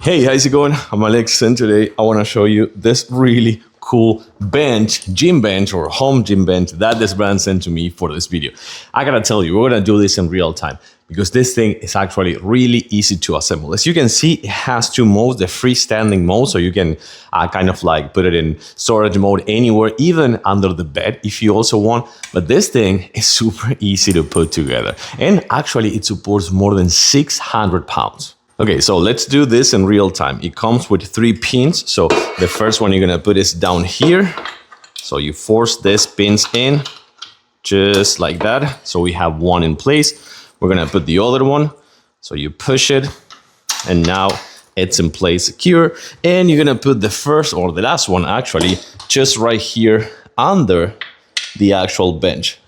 Hey, how's it going? I'm Alex, and today I want to show you this really cool bench, gym bench or home gym bench that this brand sent to me for this video. I gotta tell you, we're gonna do this in real time because this thing is actually really easy to assemble. As you can see, it has two modes, the freestanding mode, so you can kind of like put it in storage mode anywhere, even under the bed if you also want. But this thing is super easy to put together. And actually it supports more than 600 pounds. Okay, so let's do this in real time. It comes with 3 pins. So the first one you're gonna put is down here. So you force these pins in just like that. So we have one in place. We're gonna put the other one. So you push it and now it's in place secure. And you're gonna put the first or the last one actually just right here under the actual bench.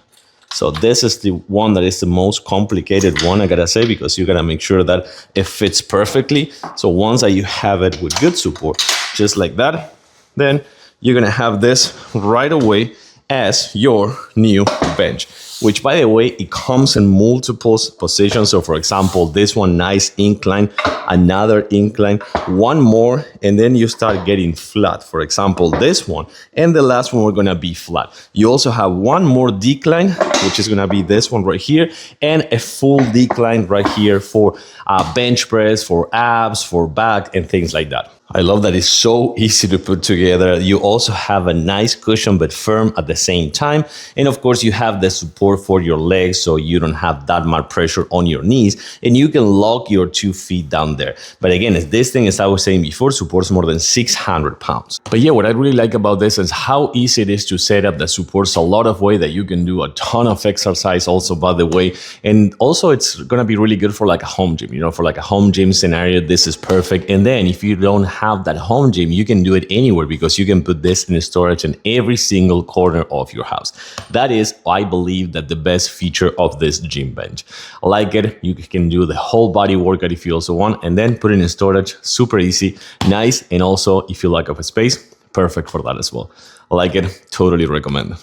So this is the one that is the most complicated one, I gotta say, because you gotta make sure that it fits perfectly. So once that you have it with good support, just like that, then you're gonna have this right away as your new bench, which by the way, it comes in multiple positions. So for example, this one, nice incline, another incline, one more, and then you start getting flat. For example, this one, and the last one, we're gonna be flat. You also have one more decline, which is gonna be this one right here, and a full decline right here for bench press, for abs, for back, and things like that. I love that it's so easy to put together. You also have a nice cushion, but firm at the same time. And of course, you have the support for your legs, so you don't have that much pressure on your knees, and you can lock your 2 feet down there. But again, this thing, as I was saying before, supports more than 600 pounds. But yeah, what I really like about this is how easy it is to set up. That supports a lot of weight, that you can do a ton of exercise also, by the way. And also it's gonna be really good for like a home gym, you know, for like a home gym scenario, this is perfect. And then if you don't have that home gym, you can do it anywhere because you can put this in storage in every single corner of your house. That is, I believe, that the best feature of this gym bench. I like it. You can do the whole body workout if you also want, and then put it in storage. Super easy, nice, and also if you like of a space, perfect for that as well. I like it. Totally recommend.